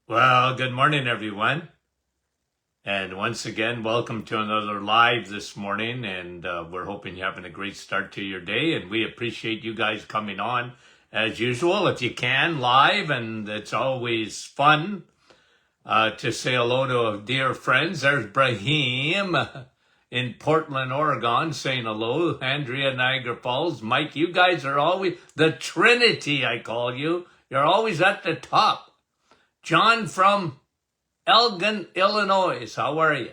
Well, good morning, everyone. And once again, welcome to another live this morning. And we're hoping you're having a great start to your day. And we appreciate you guys coming on as usual, if you can, live. And it's always fun to say hello to dear friends. There's Brahim in Portland, Oregon, saying hello. Andrea, Niagara Falls. Mike, you guys are always the Trinity, I call you. You're always at the top. John from Elgin, Illinois, how are you?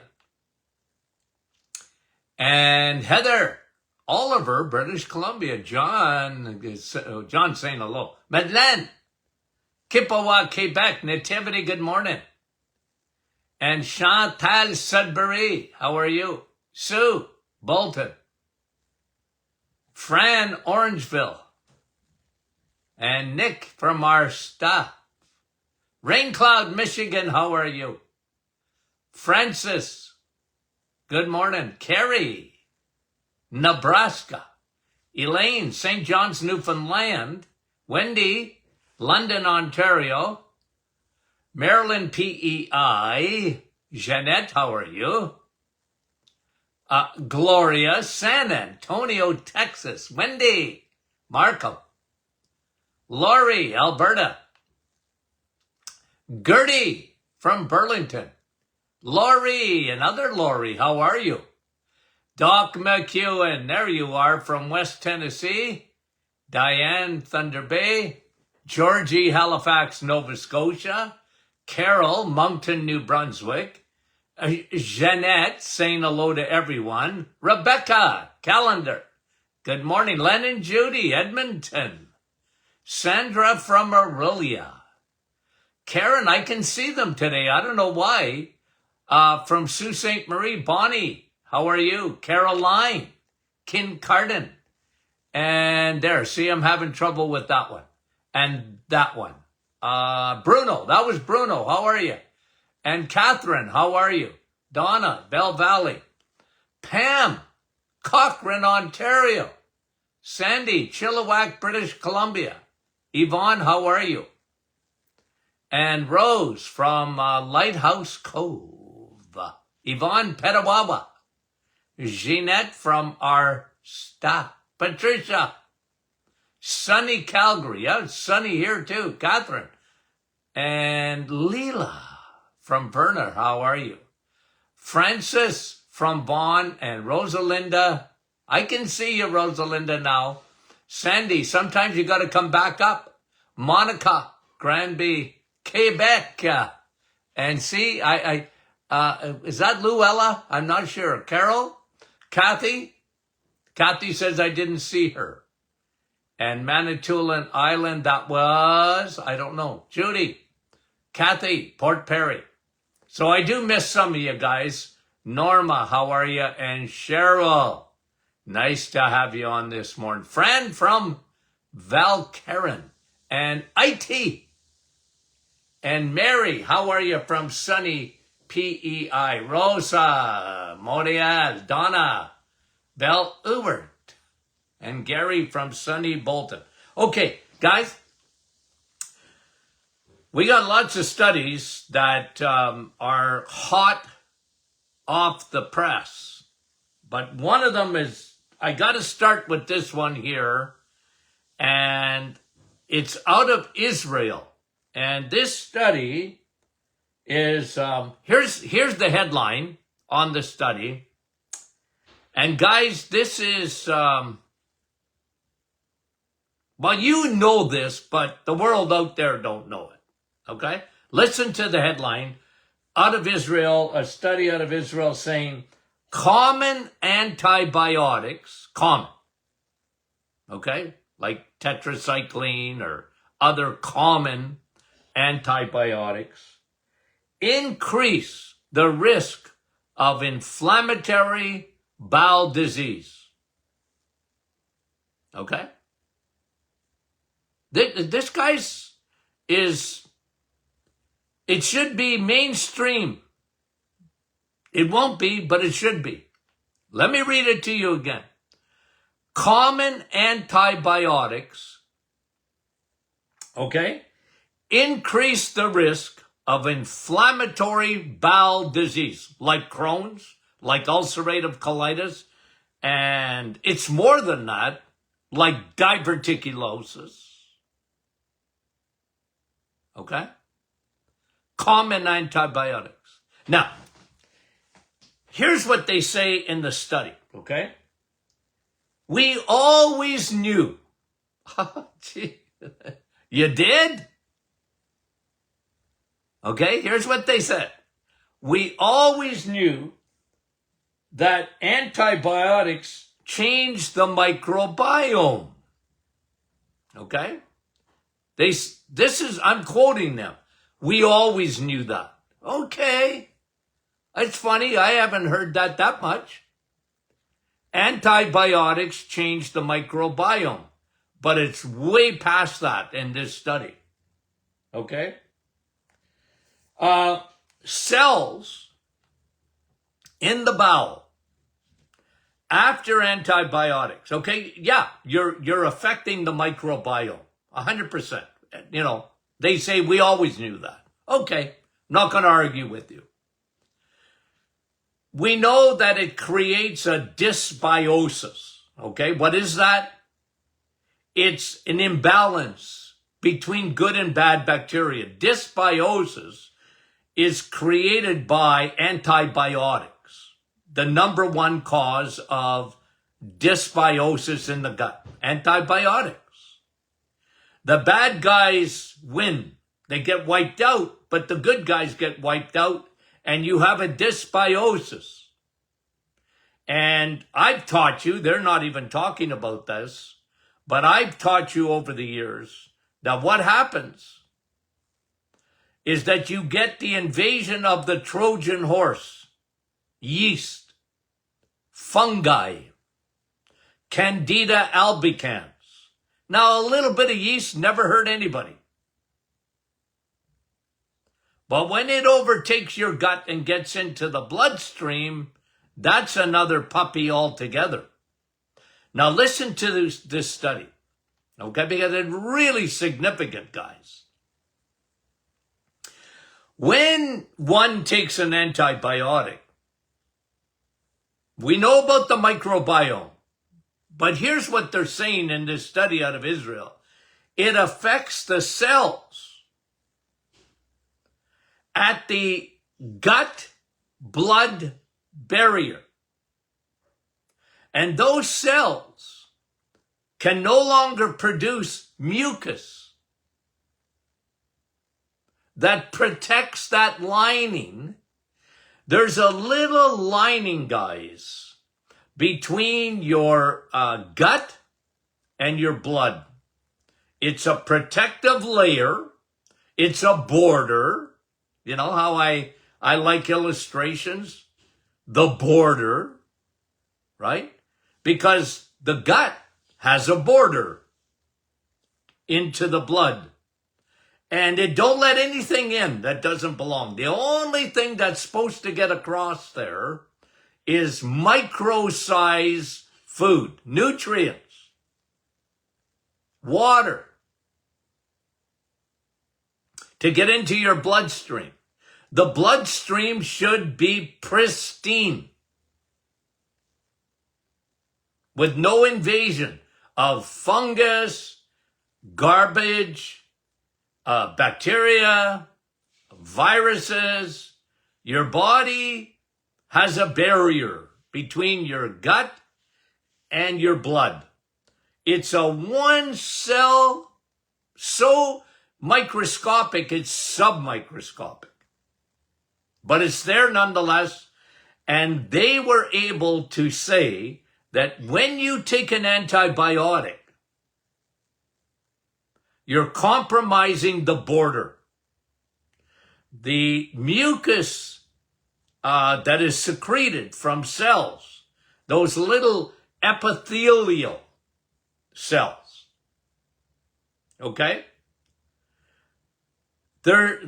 And Heather, Oliver, British Columbia. John saying hello. Madeleine, Kippawa, Quebec. Nativity, good morning. And Chantal Sudbury, how are you? Sue, Bolton. Fran, Orangeville. And Nick from our staff. Rain Cloud, Michigan, how are you? Francis, good morning. Carrie, Nebraska. Elaine, St. John's, Newfoundland. Wendy, London, Ontario. Maryland, PEI. Jeanette, how are you? Gloria, San Antonio, Texas. Wendy, Markham. Lori, Alberta. Gertie from Burlington. Lori, another Lori, how are you? Doc McEwen, there you are from West Tennessee. Diane, Thunder Bay. Georgie, Halifax, Nova Scotia. Carol, Moncton, New Brunswick. Jeanette, saying hello to everyone. Rebecca, Calendar. Good morning. Len and Judy, Edmonton. Sandra from Aurelia. Karen, I can see them today. I don't know why. From Sault Ste. Marie, Bonnie, how are you? Caroline, Kincardine. And there, see, I'm having trouble with that one. And that one. Bruno, that was Bruno. How are you? And Catherine, how are you? Donna, Bell Valley. Pam, Cochrane, Ontario. Sandy, Chilliwack, British Columbia. Yvonne, how are you? And Rose from Lighthouse Cove. Yvonne, Petawawa. Jeanette from our staff. Patricia. Sunny, Calgary. Yeah, it's sunny here too. Catherine. And Leela from Verna. How are you? Francis from Vaughan and Rosalinda. I can see you, Rosalinda, now. Sandy, sometimes you got to come back up. Monica, Granby, Quebec. And see, is that Luella? I'm not sure. Carol? Kathy? Kathy says I didn't see her. And Manitoulin Island, that was, I don't know. Judy? Kathy, Port Perry. So I do miss some of you guys. Norma, how are you? And Cheryl, nice to have you on this morning. Fran from Valcarin. And IT. And Mary, how are you from sunny PEI? Rosa, Morial, Donna, Belle Ubert, and Gary from sunny Bolton. Okay, guys, we got lots of studies that are hot off the press. But one of them is, I got to start with this one here, and it's out of Israel. And this study is, here's the headline on the study. And guys, this is, well, you know this, but the world out there don't know it. Okay? Listen to the headline. Out of Israel, a study out of Israel saying, common antibiotics, common, okay? Like tetracycline or other common antibiotics, increase the risk of inflammatory bowel disease. Okay? This guy's is, it should be mainstream. It won't be, but it should be. Let me read it to you again. Common antibiotics, okay, increase the risk of inflammatory bowel disease, like Crohn's, like ulcerative colitis, and it's more than that, like diverticulosis. Okay? Common antibiotics. Now, here's what they say in the study, okay? We always knew. Gee. You did? Okay, here's what they said. We always knew that antibiotics change the microbiome. Okay? I'm quoting them. We always knew that. Okay. It's funny, I haven't heard that much. Antibiotics change the microbiome, but it's way past that in this study. Okay? Cells in the bowel after antibiotics, okay, yeah, you're affecting the microbiome 100%. You know, they say we always knew that. Okay, not going to argue with you. We know that it creates a dysbiosis. Okay, what is that? It's an imbalance between good and bad bacteria. Dysbiosis is created by antibiotics, the number one cause of dysbiosis in the gut. Antibiotics. The bad guys win. They get wiped out, but the good guys get wiped out, and you have a dysbiosis. And I've taught you, they're not even talking about this, but I've taught you over the years that what happens is that you get the invasion of the Trojan horse, yeast, fungi, Candida albicans. Now, a little bit of yeast never hurt anybody. But when it overtakes your gut and gets into the bloodstream, that's another puppy altogether. Now, listen to this study, okay, because it's really significant, guys. When one takes an antibiotic, we know about the microbiome, but here's what they're saying in this study out of Israel. It affects the cells at the gut-blood barrier. And those cells can no longer produce mucus that protects that lining. There's a little lining, guys, between your gut and your blood. It's a protective layer. It's a border. You know how I like illustrations? The border, right? Because the gut has a border into the blood. And it don't let anything in that doesn't belong. The only thing that's supposed to get across there is micro-size food, nutrients, water, to get into your bloodstream. The bloodstream should be pristine, with no invasion of fungus, garbage, bacteria, viruses. Your body has a barrier between your gut and your blood. It's a one cell, so microscopic, it's submicroscopic. But it's there nonetheless. And they were able to say that when you take an antibiotic, you're compromising the border. The mucus that is secreted from cells, those little epithelial cells, okay? They're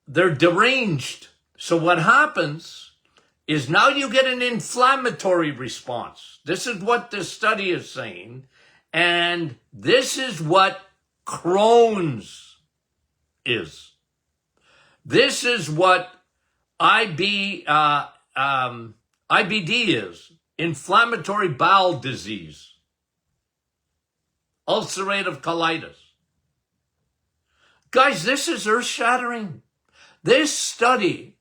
deranged. So what happens is now you get an inflammatory response. This is what this study is saying. And this is what Crohn's is. This is what IBD is, inflammatory bowel disease, ulcerative colitis. Guys, this is earth-shattering. This study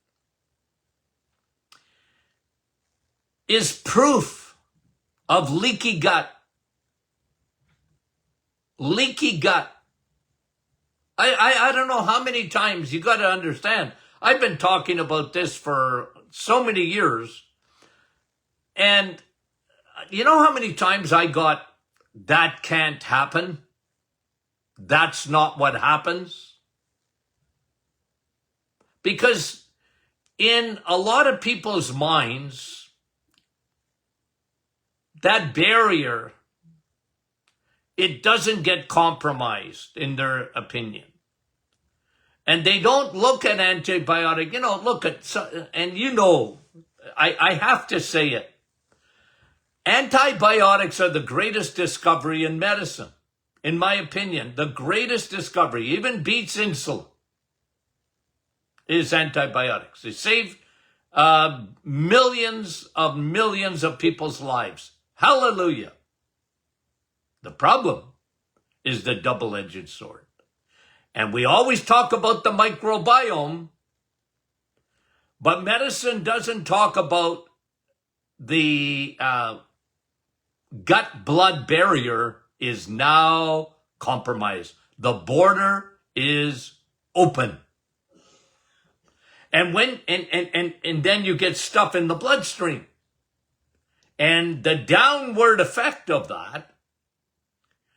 is proof of leaky gut. Leaky gut. I don't know how many times, you got to understand, I've been talking about this for so many years, and you know how many times I got, that can't happen? That's not what happens? Because in a lot of people's minds, that barrier, it doesn't get compromised in their opinion. And they don't look at antibiotic, look at, and I have to say it. Antibiotics are the greatest discovery in medicine. In my opinion, the greatest discovery, even beats insulin, is antibiotics. They save millions of people's lives. Hallelujah. The problem is the double-edged sword. And we always talk about the microbiome, but medicine doesn't talk about the gut-blood barrier is now compromised. The border is open. And and then you get stuff in the bloodstream. And the downward effect of that,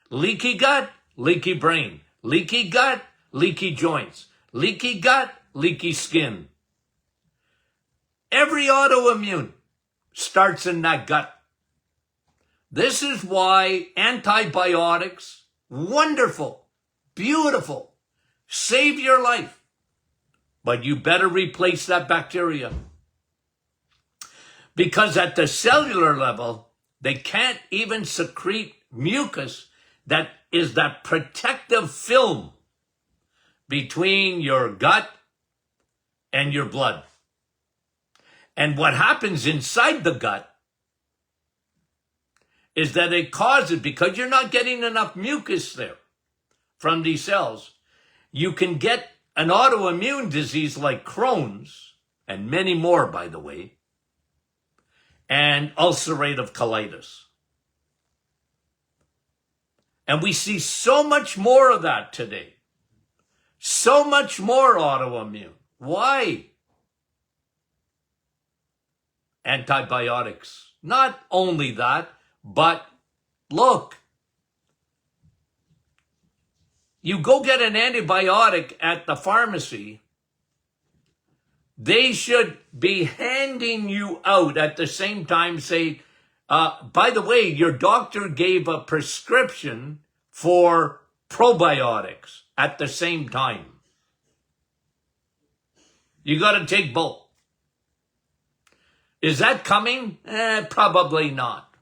leaky gut, leaky brain, leaky gut, leaky joints, leaky gut, leaky skin. Every autoimmune starts in that gut. This is why antibiotics, wonderful, beautiful, save your life. But you better replace that bacteria. Because at the cellular level, they can't even secrete mucus that is that protective film between your gut and your blood. And what happens inside the gut is that it causes, because you're not getting enough mucus there from these cells, you can get an autoimmune disease like Crohn's, and many more, by the way, and ulcerative colitis. And we see so much more of that today. So much more autoimmune. Why? Antibiotics. Not only that, but look, you go get an antibiotic at the pharmacy, they should be handing you out at the same time, say, by the way, your doctor gave a prescription for probiotics at the same time. You got to take both. Is that coming? Probably not.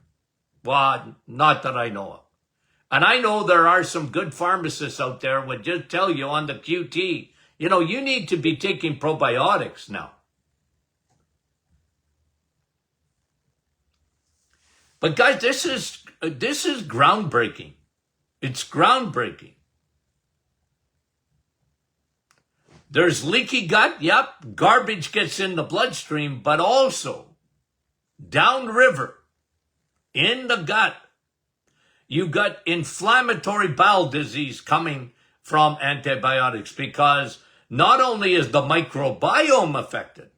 Well, not that I know of. And I know there are some good pharmacists out there would just tell you on the QT, you need to be taking probiotics now. But guys, this is groundbreaking. It's groundbreaking. There's leaky gut, yep, garbage gets in the bloodstream, but also downriver, in the gut, you got inflammatory bowel disease coming from antibiotics, because not only is the microbiome affected,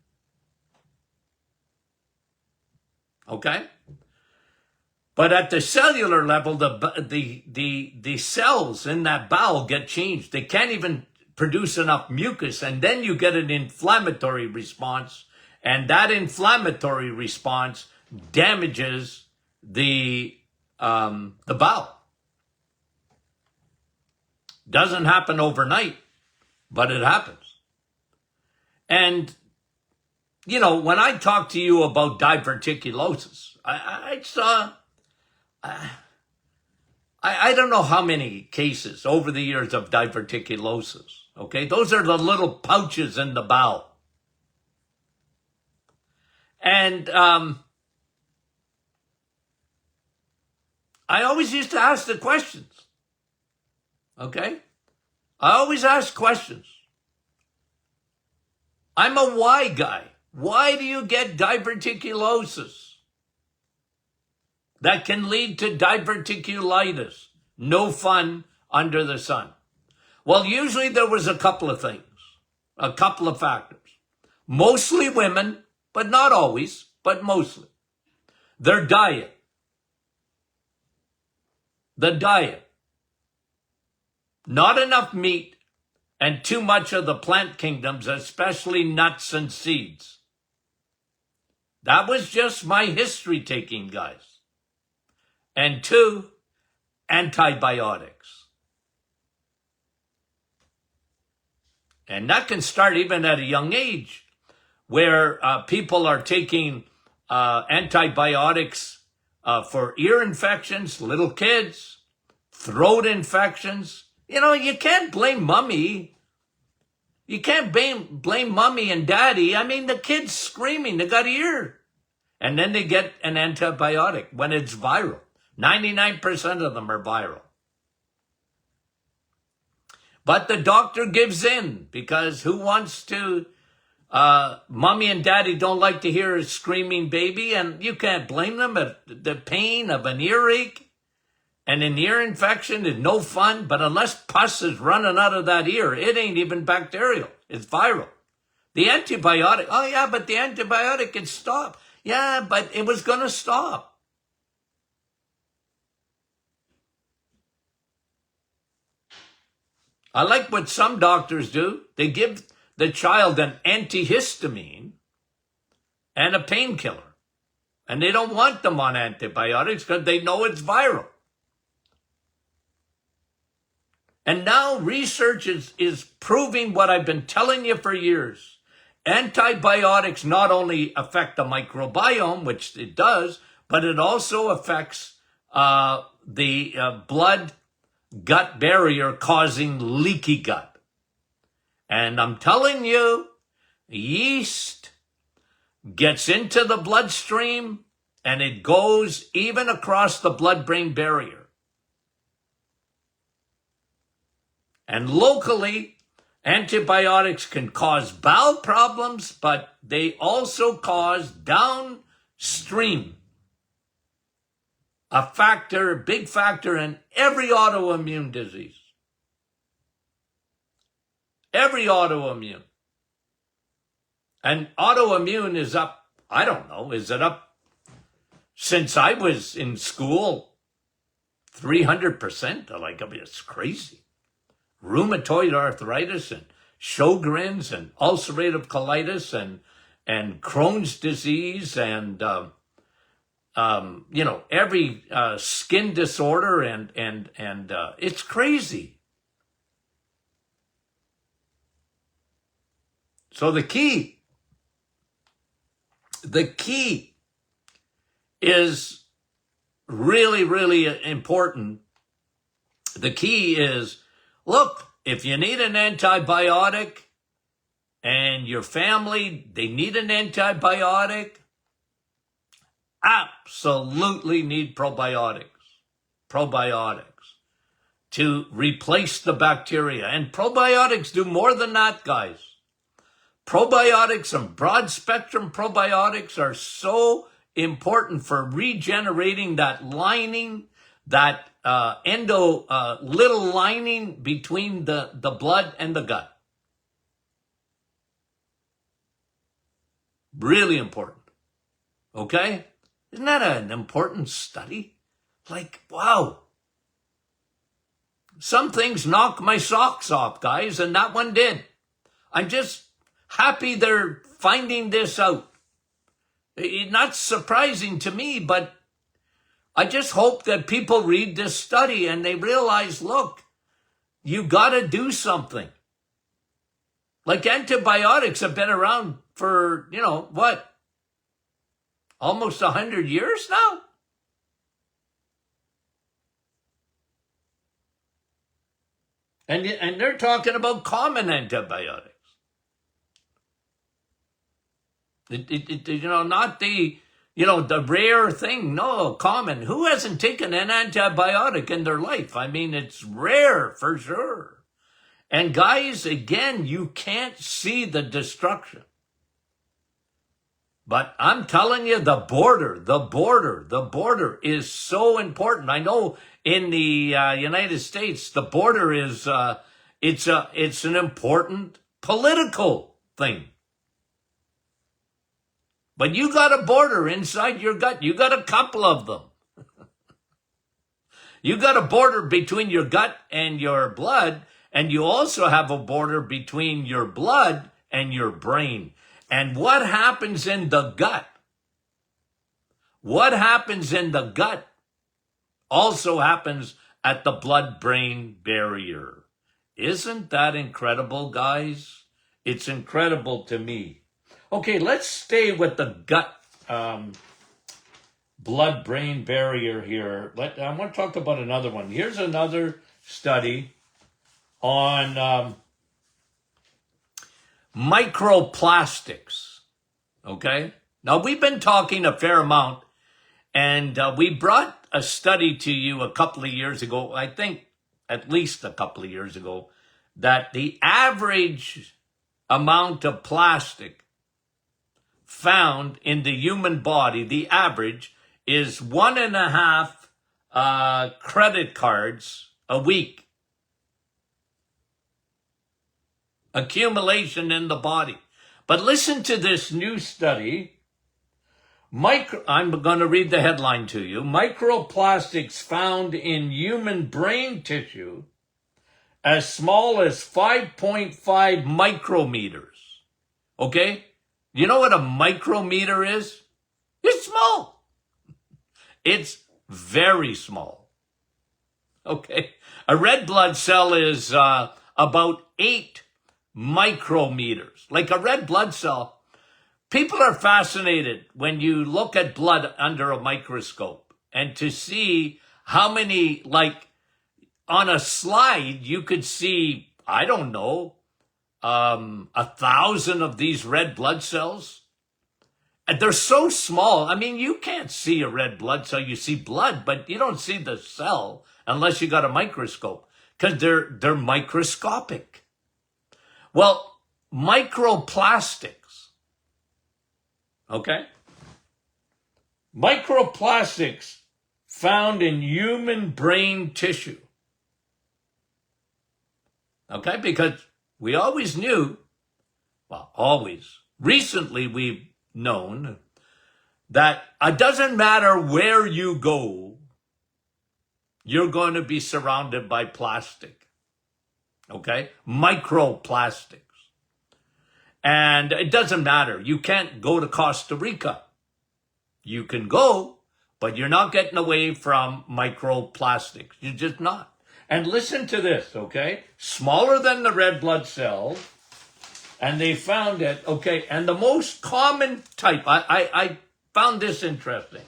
okay, but at the cellular level, the cells in that bowel get changed. They can't even produce enough mucus, and then you get an inflammatory response, and that inflammatory response damages the bowel. Doesn't happen overnight, but it happens. And, when I talk to you about diverticulosis, I don't know how many cases over the years of diverticulosis. Okay, those are the little pouches in the bowel. And I always used to ask the questions. Okay? I always ask questions. I'm a why guy. Why do you get diverticulosis? That can lead to diverticulitis. No fun under the sun. Well, usually there was a couple of things, a couple of factors. Mostly women, but not always, but mostly. Their diet. The diet. Not enough meat and too much of the plant kingdoms, especially nuts and seeds. That was just my history taking, guys. And 2, antibiotics. And that can start even at a young age, where people are taking antibiotics for ear infections, little kids, throat infections. You know, you can't blame mommy. You can't blame mommy and daddy. I mean, the kid's screaming, they got ear. And then they get an antibiotic when it's viral. 99% of them are viral. But the doctor gives in, because who wants to, mommy and daddy don't like to hear a screaming baby, and you can't blame them. The pain of an earache and an ear infection is no fun, but unless pus is running out of that ear, it ain't even bacterial. It's viral. The antibiotic, oh yeah, but the antibiotic can stop. Yeah, but it was going to stop. I like what some doctors do. They give the child an antihistamine and a painkiller. And they don't want them on antibiotics because they know it's viral. And now research is proving what I've been telling you for years. Antibiotics not only affect the microbiome, which it does, but it also affects the blood-gut barrier, causing leaky gut. And I'm telling you, yeast gets into the bloodstream and it goes even across the blood-brain barrier. And locally, antibiotics can cause bowel problems, but they also cause downstream a big factor in every autoimmune disease. Every autoimmune. And autoimmune is up, I don't know, is it up since I was in school? 300%? Like, I mean, it's crazy. Rheumatoid arthritis and Sjogren's and ulcerative colitis and Crohn's disease and every skin disorder and it's crazy. So the key is really, really important. The key is, look, if you need an antibiotic and your family, they need an antibiotic, absolutely need probiotics to replace the bacteria. And probiotics do more than that, guys. Probiotics and broad spectrum probiotics are so important for regenerating that lining, that little lining between the blood and the gut. Really important. Okay? Isn't that an important study? Like, wow. Some things knock my socks off, guys, and that one did. I'm just happy they're finding this out. It's not surprising to me, but I just hope that people read this study and they realize, look, you got to do something. Like, antibiotics have been around for, what? Almost 100 years now? And they're talking about common antibiotics. Not the, the rare thing. No, common. Who hasn't taken an antibiotic in their life? I mean, it's rare for sure. And guys, again, you can't see the destruction. But I'm telling you, the border is so important. I know in the United States, the border is, it's an important political thing. But you got a border inside your gut. You got a couple of them. You got a border between your gut and your blood, and you also have a border between your blood and your brain. And what happens in the gut? What happens in the gut also happens at the blood-brain barrier. Isn't that incredible, guys? It's incredible to me. Okay, let's stay with the gut blood-brain barrier here. I want to talk about another one. Here's another study on microplastics, okay? Now, we've been talking a fair amount, and we brought a study to you a couple of years ago, I think at least a couple of years ago, that the average amount of plastic found in the human body, the average, is 1.5 credit cards a week. Accumulation in the body. But listen to this new study. I'm going to read the headline to you. Microplastics found in human brain tissue as small as 5.5 micrometers. Okay? You know what a micrometer is? It's small. It's very small. Okay? A red blood cell is about 8 micrometers. Like a red blood cell. People are fascinated when you look at blood under a microscope and to see how many, like on a slide, you could see, I don't know, 1,000 of these red blood cells. And they're so small. I mean, you can't see a red blood cell. You see blood, but you don't see the cell unless you got a microscope because they're microscopic. Well, microplastics, okay? Microplastics found in human brain tissue, okay? Because we always knew, recently we've known that it doesn't matter where you go, you're going to be surrounded by plastic. Okay? Microplastics. And it doesn't matter. You can't go to Costa Rica. You can go, but you're not getting away from microplastics. You're just not. And listen to this, okay? Smaller than the red blood cell. And they found it, okay, and the most common type, I found this interesting.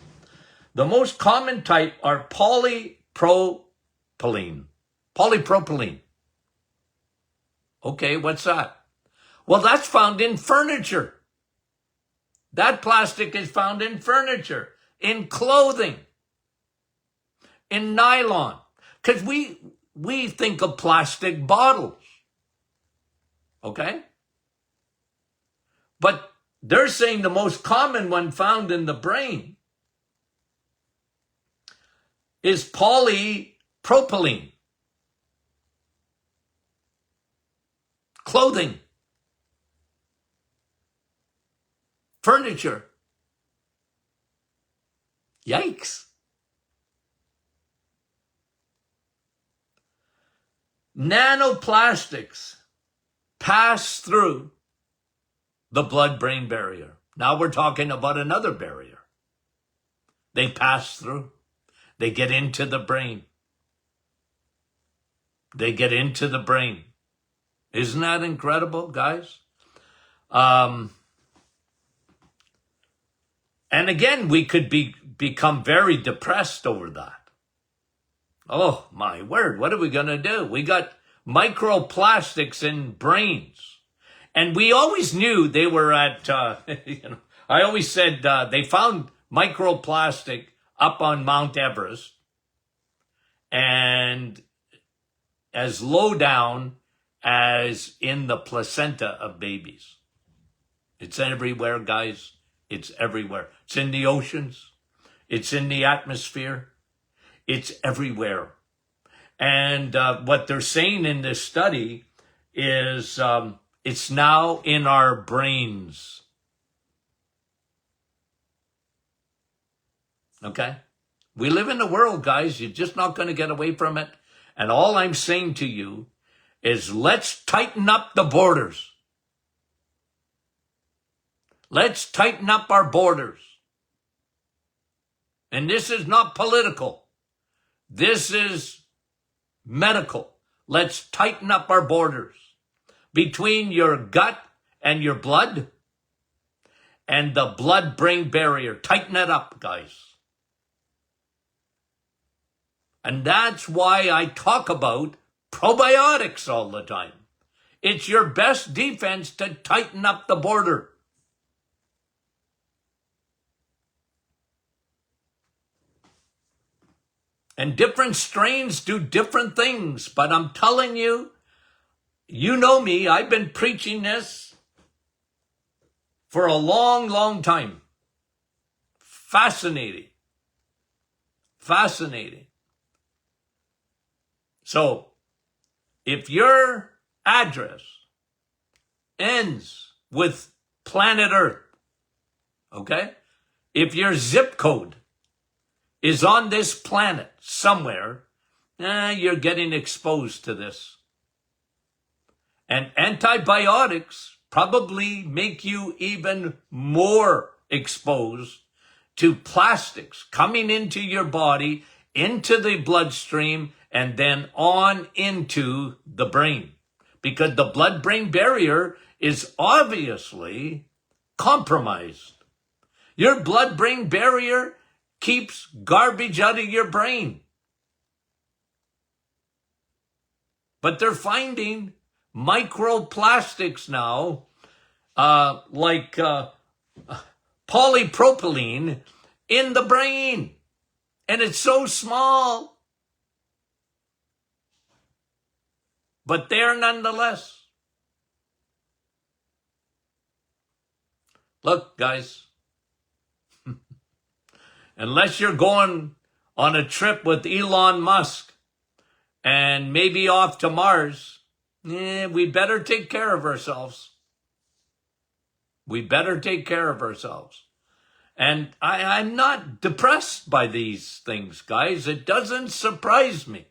The most common type are polypropylene. Polypropylene. Okay, what's that? Well, that's found in furniture. That plastic is found in furniture, in clothing, in nylon. Because we think of plastic bottles. Okay? But they're saying the most common one found in the brain is polypropylene. Clothing. Furniture. Yikes. Nanoplastics pass through the blood-brain barrier. Now we're talking about another barrier. They pass through. They get into the brain. They get into the brain. Isn't that incredible, guys? And again, we could become very depressed over that. Oh, my word, what are we going to do? We got microplastics in brains. And we always knew they were at, I always said they found microplastic up on Mount Everest and as low down as in the placenta of babies. It's everywhere, guys. It's everywhere. It's in the oceans. It's in the atmosphere. It's everywhere. And what they're saying in this study is it's now in our brains. Okay? We live in the world, guys. You're just not going to get away from it. And all I'm saying to you is let's tighten up the borders. Let's tighten up our borders. And this is not political. This is medical. Let's tighten up our borders between your gut and your blood and the blood-brain barrier. Tighten it up, guys. And that's why I talk about probiotics all the time. It's your best defense to tighten up the border. And different strains do different things, but I'm telling you, you know me, I've been preaching this for a long, long time. Fascinating. Fascinating. So, if your address ends with planet Earth, okay? If your zip code is on this planet somewhere, you're getting exposed to this. And antibiotics probably make you even more exposed to plastics coming into your body, into the bloodstream, and then on into the brain. Because the blood-brain barrier is obviously compromised. Your blood-brain barrier keeps garbage out of your brain. But they're finding microplastics now, like polypropylene in the brain. And it's so small. But there nonetheless. Look, guys. Unless you're going on a trip with Elon Musk and maybe off to Mars, we better take care of ourselves. We better take care of ourselves. And I'm not depressed by these things, guys. It doesn't surprise me.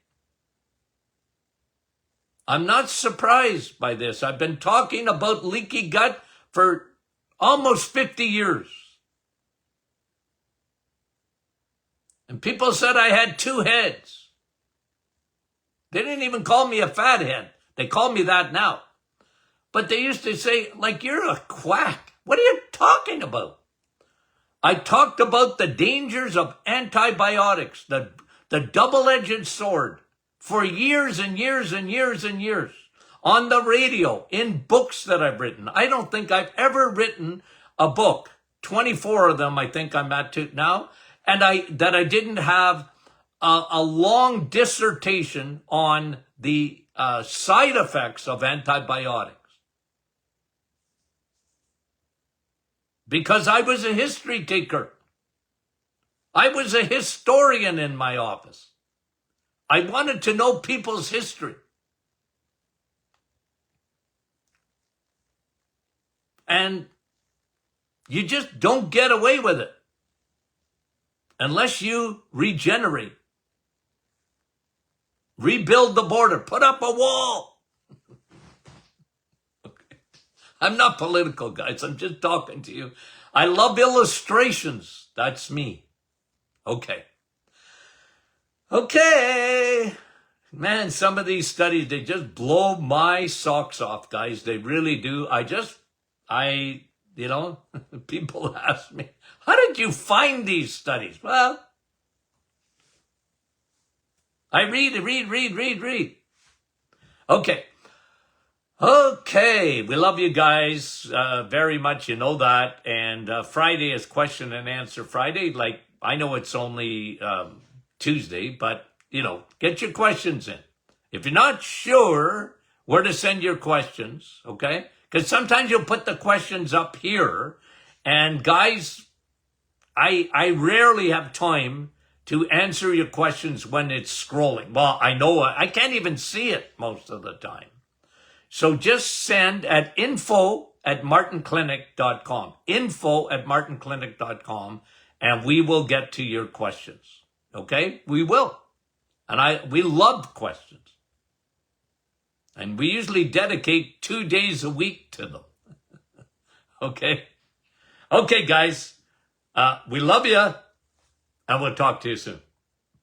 I'm not surprised by this. I've been talking about leaky gut for almost 50 years. And people said I had two heads. They didn't even call me a fat head. They call me that now. But they used to say, like, you're a quack. What are you talking about? I talked about the dangers of antibiotics, the double-edged sword, for years and years and years and years. On the radio, in books that I've written. I don't think I've ever written a book. 24 of them I think I'm at now. And I didn't have a long dissertation on the side effects of antibiotics. Because I was a history taker. I was a historian in my office. I wanted to know people's history. And you just don't get away with it. Unless you regenerate, rebuild the border, put up a wall. Okay. I'm not political, guys. I'm just talking to you. I love illustrations. That's me. Okay. Okay. Man, some of these studies, they just blow my socks off, guys. They really do. People ask me, how did you find these studies? Well, I read. Okay. Okay, we love you guys very much. You know that. And Friday is question and answer Friday. Like, I know it's only Tuesday, but, get your questions in. If you're not sure where to send your questions, okay? Because sometimes you'll put the questions up here. And guys, I rarely have time to answer your questions when it's scrolling. Well, I know I can't even see it most of the time. So just send at info@martinclinic.com, info@martinclinic.com, and we will get to your questions. Okay? We will. And we love questions. And we usually dedicate 2 days a week to them. Okay? Okay, guys. We love you, and we'll talk to you soon.